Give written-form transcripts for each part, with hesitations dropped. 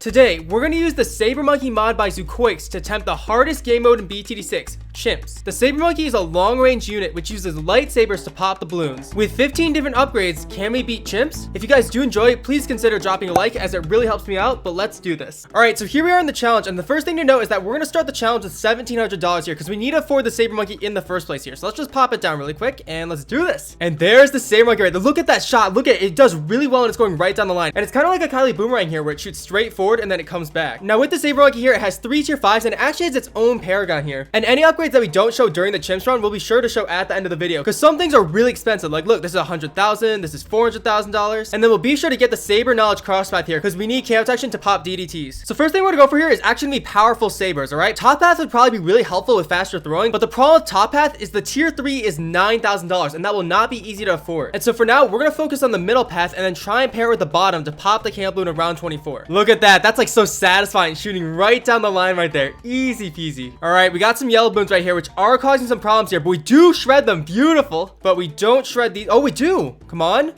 Today, we're going to use the Saber Monkey mod by Zookoix to attempt the hardest game mode in BTD6, CHIMPS. The Saber Monkey is a long-range unit which uses lightsabers to pop the balloons. With 15 different upgrades, can we beat CHIMPS? If you guys do enjoy it, please consider dropping a like as it really helps me out, but let's do this. Alright, so here we are in the challenge, and the first thing to note is that we're going to start the challenge with $1,700 here because we need to afford the Saber Monkey in the first place here. So let's just pop it down really quick, and let's do this. And there's the Saber Monkey right there. Look at that shot. Look at it. It does really well, and it's going right down the line. And it's kind of like a Kylie Boomerang here where it shoots straight forward and then it comes back. Now with the Saber Monkey here, it has 3 tier 5s and it actually has its own paragon here. And any upgrades that we don't show during the CHIMPS run, we'll be sure to show at the end of the video because some things are really expensive. Like look, this is $100,000, this is $400,000, and then we'll be sure to get the Saber Knowledge Crosspath here because we need KO protection to pop DDTs. So first thing we're gonna go for here is actually gonna be powerful sabers. All right, Top Path would probably be really helpful with faster throwing, but the problem with Top Path is the tier 3 is $9,000 and that will not be easy to afford. And so for now, we're gonna focus on the middle path and then try and pair it with the bottom to pop the KO balloon around 24. Look at that. That's like so satisfying, shooting right down the line right there. Easy peasy. All right, we got some yellow balloons right here, which are causing some problems here, but we do shred them. Beautiful. But we don't shred these. Oh, we do. Come on.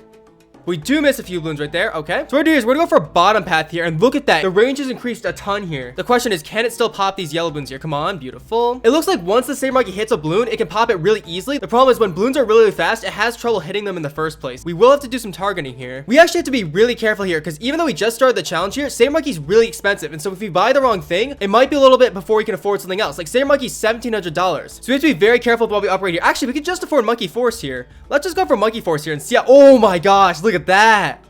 We do miss a few balloons right there. Okay. So what we're gonna do is we're gonna go for a bottom path here. And look at that. The range has increased a ton here. The question is, can it still pop these yellow balloons here? Come on. Beautiful. It looks like once the Saber Monkey hits a balloon, it can pop it really easily. The problem is when balloons are really fast, it has trouble hitting them in the first place. We will have to do some targeting here. We actually have to be really careful here because even though we just started the challenge here, Saber Monkey's really expensive. And so if we buy the wrong thing, it might be a little bit before we can afford something else. Like Saber Monkey's $1,700. So we have to be very careful while we upgrade here. Actually, we could just afford Monkey Force here. Let's just go for Monkey Force here and see how. Oh my gosh, look at that.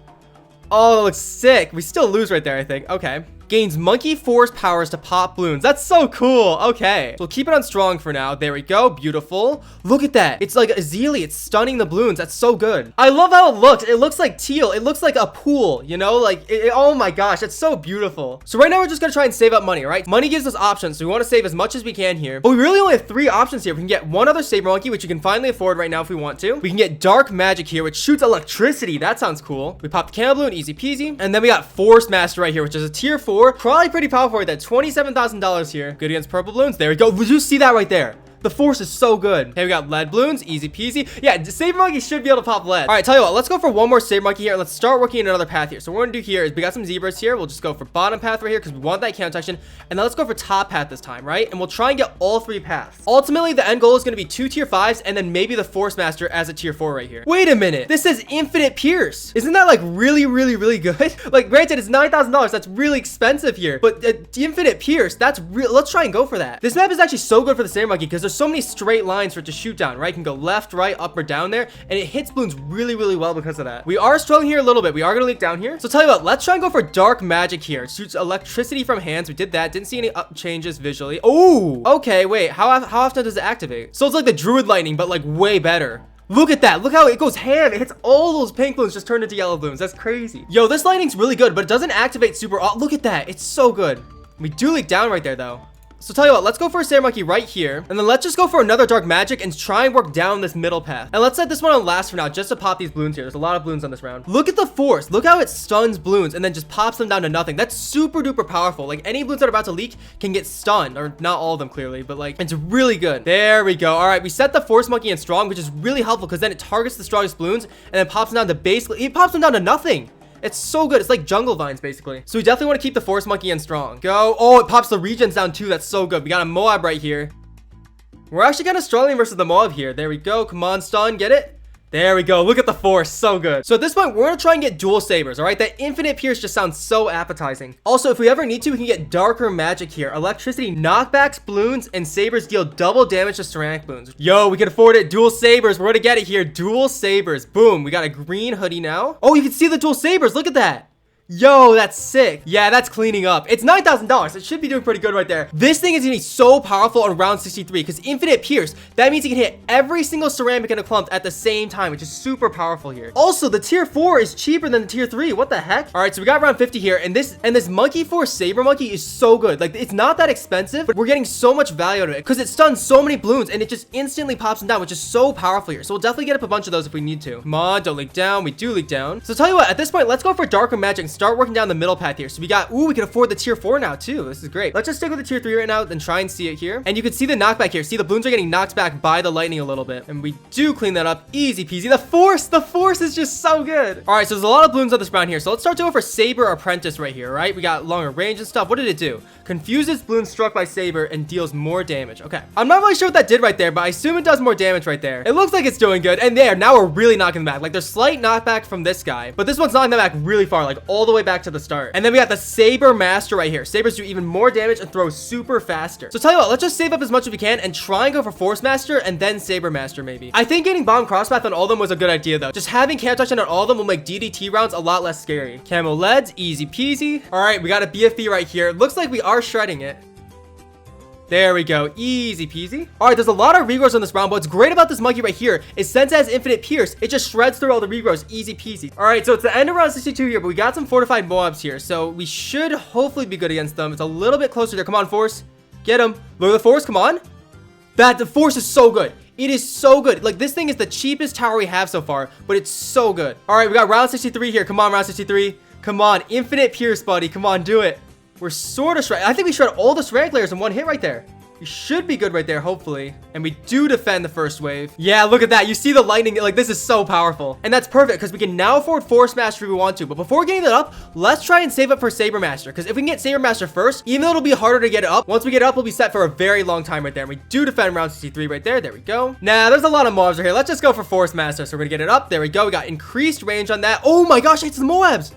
Oh, that looks sick. We still lose right there, I think. Okay. Gains Monkey Force powers to pop balloons. That's so cool. Okay. So we'll keep it on strong for now. There we go. Beautiful. Look at that. It's like a Zeely. It's stunning the balloons. That's so good. I love how it looks. It looks like teal. It looks like a pool, you know? Like, oh my gosh. That's so beautiful. So right now we're just going to try and save up money, right? Money gives us options. So we want to save as much as we can here. But we really only have 3 options here. We can get one other Saber Monkey, which you can finally afford right now if we want to. We can get Dark Magic here, which shoots electricity. That sounds cool. We pop the Candle Balloon. Easy peasy. And then we got Force Master right here, which is a tier 4. Probably pretty powerful right there. $27,000 here. Good against purple balloons. There we go. Did you see that right there? The force is so good. Okay, we got lead balloons. Easy peasy. Yeah, Saber Monkey should be able to pop lead. All right, tell you what. Let's go for one more Saber Monkey here. Let's start working in another path here. So what we're going to do here is we got some zebras here. We'll just go for bottom path right here because we want that count section. And then let's go for top path this time, right? And we'll try and get all 3 paths. Ultimately, the end goal is going to be 2 tier 5s and then maybe the Force Master as a tier 4 right here. Wait a minute. This says Infinite Pierce. Isn't that like really, really, really good? Like, granted, it's $9,000. That's really expensive here. But Infinite Pierce, that's real. Let's try and go for that. This map is actually so good for the Saber Monkey because there's so many straight lines for it to shoot down, right? You can go left, right, up, or down there, and it hits balloons really, really well because of that. We are struggling here a little bit. We are going to leak down here. So tell you what, let's try and go for Dark Magic here. It shoots electricity from hands. We did that. Didn't see any changes visually. Oh, okay. Wait, how often does it activate? So it's like the Druid Lightning, but like way better. Look at that. Look how it goes ham. It hits all those pink balloons just turned into yellow balloons. That's crazy. Yo, this lightning's really good, but it doesn't activate super. Oh, look at that. It's so good. We do leak down right there, though. So tell you what, let's go for a Saber Monkey right here. And then let's just go for another Dark Magic and try and work down this middle path. And let's set this one on last for now, just to pop these balloons here. There's a lot of balloons on this round. Look at the force. Look how it stuns balloons and then just pops them down to nothing. That's super duper powerful. Like any balloons that are about to leak can get stunned. Or not all of them clearly, but like it's really good. There we go. All right, we set the Force Monkey in strong, which is really helpful because then it targets the strongest balloons and then pops them down to basically, it pops them down to nothing. It's so good. It's like jungle vines, basically. So we definitely want to keep the Force Monkey in strong. Go. Oh, it pops the regions down, too. That's so good. We got a Moab right here. We're actually kind of struggling versus the Moab here. There we go. Come on, stun. Get it? There we go. Look at the force. So good. So at this point, we're going to try and get dual sabers. All right. That Infinite Pierce just sounds so appetizing. Also, if we ever need to, we can get Darker Magic here. Electricity knockbacks balloons and sabers deal double damage to ceramic balloons. Yo, we can afford it. Dual sabers. We're going to get it here. Dual sabers. Boom. We got a green hoodie now. Oh, you can see the dual sabers. Look at that. Yo, that's sick. Yeah, that's cleaning up. It's $9,000. It should be doing pretty good right there. This thing is gonna be so powerful on round 63 because Infinite Pierce, that means you can hit every single ceramic in a clump at the same time, which is super powerful here. Also, the tier 4 is cheaper than the tier 3. What the heck? All right, so we got round 50 here, and this Monkey Force Saber Monkey is so good. Like, it's not that expensive, but we're getting so much value out of it because it stuns so many balloons and it just instantly pops them down, which is so powerful here. So we'll definitely get up a bunch of those if we need to. Come on, don't leak down. We do leak down. So tell you what, at this point, let's go for Darker Magic and start working down the middle path here. So we got, ooh, we can afford the tier 4 now too. This is great. Let's just stick with the tier 3 right now and try and see it here. And you can see the knockback here. See, the balloons are getting knocked back by the lightning a little bit. And we do clean that up. Easy peasy. The force is just so good. All right, so there's a lot of balloons on this round here. So let's start to go for Saber Apprentice right here, right? We got longer range and stuff. What did it do? Confuses balloons struck by Saber and deals more damage. Okay. I'm not really sure what that did right there, but I assume it does more damage right there. It looks like it's doing good. And there, now we're really knocking them back. Like, there's slight knockback from this guy, but this one's knocking them back really far, like all the way back to the start. And then we got the Sabermaster right here. Sabers do even more damage and throw super faster. So tell you what, let's just save up as much as we can and try and go for Force Master and then Sabermaster maybe. I think getting Bomb Crosspath on all of them was a good idea though. Just having Cam Touchdown on all of them will make DDT rounds a lot less scary. Camo Leads, easy peasy. All right, we got a BFB right here. Looks like we are shredding it. There we go. Easy peasy. All right, there's a lot of regrowths on this round, but what's great about this monkey right here is since it has infinite pierce, it just shreds through all the regrowths. Easy peasy. All right, so it's the end of round 62 here, but we got some fortified Moabs here, so we should hopefully be good against them. It's a little bit closer there. Come on, Force. Get him. Look at the Force. Come on. The Force is so good. It is so good. Like, this thing is the cheapest tower we have so far, but it's so good. All right, we got round 63 here. Come on, round 63. Come on. Infinite pierce, buddy. Come on, do it. We're sort of shred. I think we shred all the ceramic layers in one hit right there. We should be good right there, hopefully. And we do defend the first wave. Yeah, look at that. You see the lightning. Like, this is so powerful. And that's perfect because we can now afford Force Master if we want to. But before getting that up, let's try and save up for Sabermaster. Because if we can get Sabermaster first, even though it'll be harder to get it up, once we get it up, we'll be set for a very long time right there. And we do defend round 63 right there. There we go. Now, there's a lot of Moabs right here. Let's just go for Force Master. So we're going to get it up. There we go. We got increased range on that. Oh my gosh, it's the Moabs.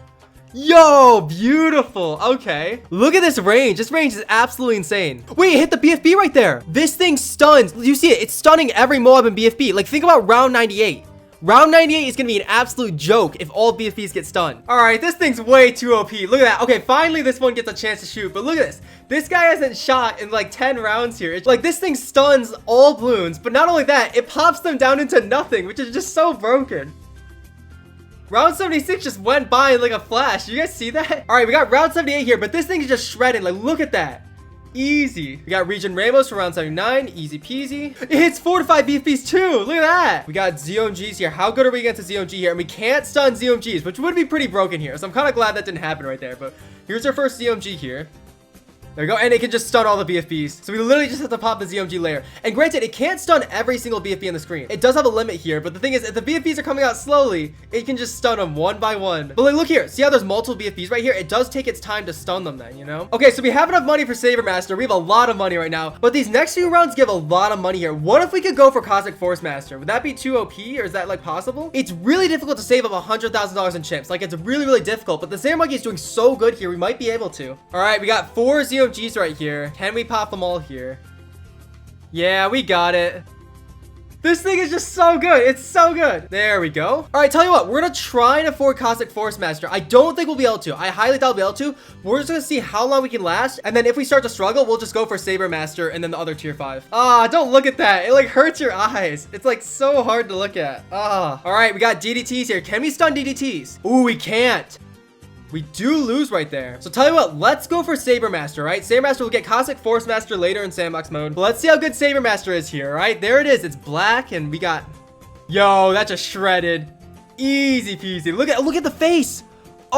Yo, beautiful. Okay. Look at this range. This range is absolutely insane. Wait, it hit the BFB right there. This thing stuns. You see it? It's stunning every Moab in BFB. Like, think about round 98. Round 98 is going to be an absolute joke if all BFBs get stunned. All right, this thing's way too OP. Look at that. Okay, finally this one gets a chance to shoot. But look at this. This guy hasn't shot in like 10 rounds here. It's like this thing stuns all balloons. But not only that, it pops them down into nothing, which is just so broken. Round 76 just went by like a flash. You guys see that? All right, we got round 78 here, but this thing is just shredding. Like, look at that. Easy. We got Region Ramos for round 79. Easy peasy. It hits 4 to 5 BFBs too. Look at that. We got ZOMGs here. How good are we against the ZOMG here? And we can't stun ZOMGs, which would be pretty broken here. So I'm kind of glad that didn't happen right there. But here's our first ZOMG here. There we go, and it can just stun all the BFBs. So we literally just have to pop the ZOMG layer. And granted, it can't stun every single BFB on the screen. It does have a limit here, but the thing is, if the BFBs are coming out slowly, it can just stun them one by one. But like, look here. See how there's multiple BFBs right here? It does take its time to stun them then, you know? Okay, so we have enough money for Sabermaster. We have a lot of money right now, but these next few rounds give a lot of money here. What if we could go for Cosmic Force Master? Would that be too OP, or is that like possible? It's really difficult to save up $100,000 in chimps. Like, it's really, really difficult, but the Saber Monkey is doing so good here. We might be able to. All right, we got 4 ZOMGs right here. Can we pop them all here? Yeah, we got it. This thing is just so good. It's so good. There we go. All right, tell you what. We're going to try and afford Cosmic Force Master. I don't think we'll be able to. I highly doubt we'll be able to. We're just going to see how long we can last. And then if we start to struggle, we'll just go for Sabermaster and then the other tier 5. Ah, don't look at that. It like hurts your eyes. It's like so hard to look at. Ah. All right, we got DDTs here. Can we stun DDTs? Ooh, we can't. We do lose right there. So tell you what, let's go for Sabermaster, right? Sabermaster will get Cosmic Force Master later in Sandbox mode. But let's see how good Sabermaster is here, right? There it is. It's black and we got... Yo, that just shredded. Easy peasy. Look at the face.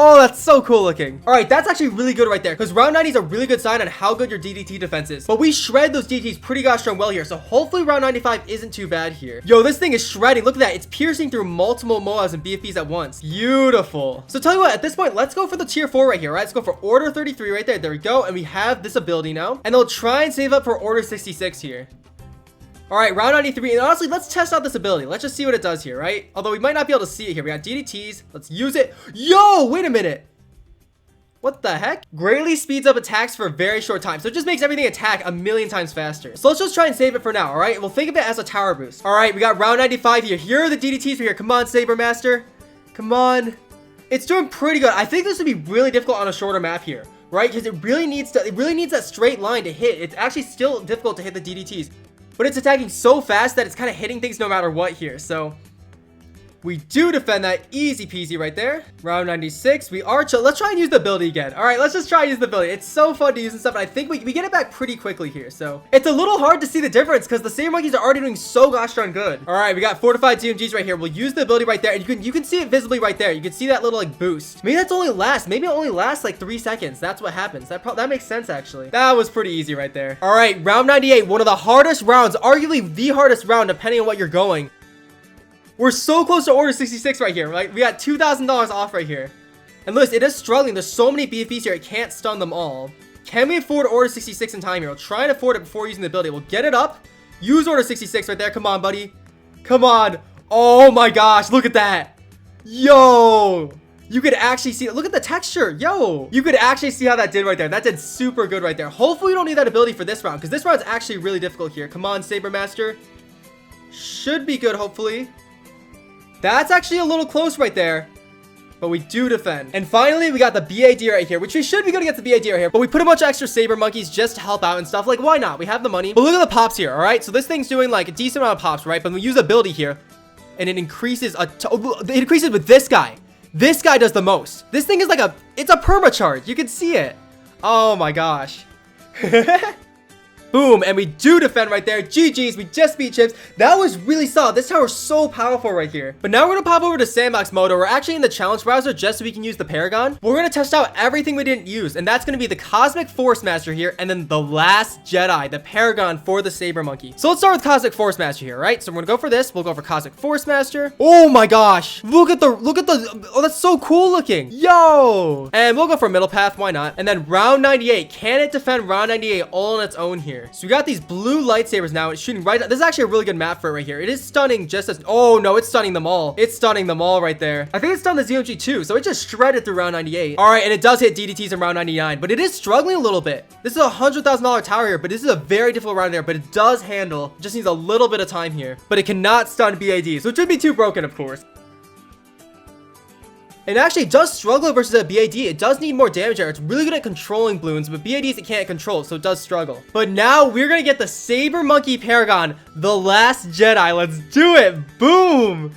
Oh, that's so cool looking. All right, that's actually really good right there because round 90 is a really good sign on how good your DDT defense is. But we shred those DDTs pretty gosh darn well here. So hopefully round 95 isn't too bad here. Yo, this thing is shredding. Look at that. It's piercing through multiple Moabs and BFBs at once. Beautiful. So tell you what, at this point, let's go for the tier 4 right here, right? Let's go for Order 33 right there. There we go. And we have this ability now. And they'll try and save up for Order 66 here. All right, round 93. And honestly, let's test out this ability. Let's just see what it does here, right? Although we might not be able to see it here. We got DDTs. Let's use it. Yo, wait a minute. What the heck? Greatly speeds up attacks for a very short time. So it just makes everything attack a million times faster. So let's just try and save it for now, all right? We'll think of it as a tower boost. All right, we got round 95 here. Here are the DDTs for here. Come on, Sabermaster. Come on. It's doing pretty good. I think this would be really difficult on a shorter map here, right? Because it really needs that straight line to hit. It's actually still difficult to hit the DDTs. But it's attacking so fast that it's kind of hitting things no matter what here. So We do defend that. Easy peasy right there. Round 96. We are chill. Let's try and use the ability again. All right, let's just try and use the ability. It's so fun to use and stuff. And I think we get it back pretty quickly here. So it's a little hard to see the difference because the Saber Monkeys are already doing so gosh darn good. All right, we got fortified DMGs right here. We'll use the ability right there. And you can see it visibly right there. You can see that little like boost. Maybe it only lasts like 3 seconds. That's what happens. That makes sense actually. That was pretty easy right there. All right, round 98. One of the hardest rounds, arguably the hardest round depending on what you're going. We're so close to order 66 right here. Right? We got $2,000 off right here. And listen, it is struggling. There's so many BFBs here. It can't stun them all. Can we afford order 66 in time here? We'll try and afford it before using the ability. We'll get it up. Use order 66 right there. Come on, buddy. Come on. Oh my gosh. Look at that. Yo. You could actually see it. Look at the texture. Yo. You could actually see how that did right there. That did super good right there. Hopefully we don't need that ability for this round because this round's actually really difficult here. Come on, Sabermaster. Should be good, hopefully. That's actually a little close right there. But we do defend. And finally, we got the BAD right here, which we should be good against the BAD right here. But we put a bunch of extra Saber Monkeys just to help out and stuff. Like, why not? We have the money. But look at the pops here, all right? So this thing's doing like a decent amount of pops, right? But we use ability here. And it increases it increases with this guy. This guy does the most. This thing is like it's a permacharge. You can see it. Oh my gosh. Boom, and we do defend right there. GG's, we just beat Chimps. That was really solid. This tower's so powerful right here. But now we're gonna pop over to Sandbox Motor. We're actually in the challenge browser just so we can use the Paragon. We're gonna test out everything we didn't use, and that's gonna be the Cosmic Force Master here, and then the last Jedi, the Paragon for the Saber Monkey. So let's start with Cosmic Force Master here, right? So we're gonna go for this. We'll go for Cosmic Force Master. Oh my gosh, look at the, oh, that's so cool looking. Yo, and we'll go for middle path. Why not? And then round 98. Can it defend round 98 all on its own here? So we got these blue lightsabers now. It's shooting right. This is actually a really good map for it right here. It is stunning just as. Oh no, it's stunning them all. It's stunning them all right there. I think it's stunned the ZMG too. So it just shredded through round 98. All right, and it does hit DDTs in round 99, but it is struggling a little bit. This is a $100,000 tower here, but this is a very difficult round there. But it does handle. Just needs a little bit of time here. But it cannot stun BADs, which would be too broken, of course. It actually does struggle versus a BAD. It does need more damage there. It's really good at controlling balloons, but BADs it can't control, so it does struggle. But now we're gonna get the Saber Monkey Paragon, the last Jedi. Let's do it. Boom.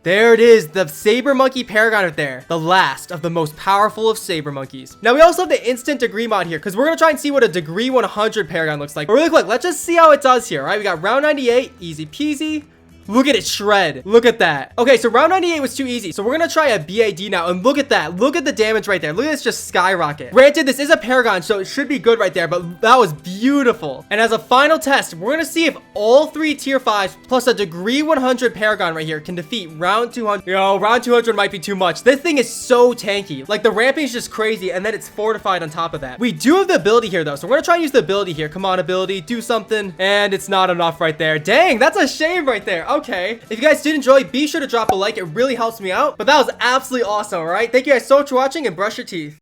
There it is, the Saber Monkey Paragon right there. The last of the most powerful of Saber Monkeys. Now we also have the instant degree mod here, because we're gonna try and see what a degree 100 Paragon looks like. But really quick, let's just see how it does here. All right, we got round 98, easy peasy. Look at it shred. Look at that. Okay, so round 98 was too easy. So we're gonna try a BAD now. And look at that. Look at the damage right there. Look at this just skyrocket. Granted, this is a Paragon, so it should be good right there. But that was beautiful. And as a final test, we're gonna see if all 3 tier 5s plus a degree 100 Paragon right here can defeat round 200. Yo, round 200 might be too much. This thing is so tanky. Like the ramping is just crazy. And then it's fortified on top of that. We do have the ability here though. So we're gonna try and use the ability here. Come on, ability. Do something. And it's not enough right there. Dang, that's a shame right there. Okay. If you guys did enjoy, be sure to drop a like. It really helps me out. But that was absolutely awesome, all right? Thank you guys so much for watching and brush your teeth.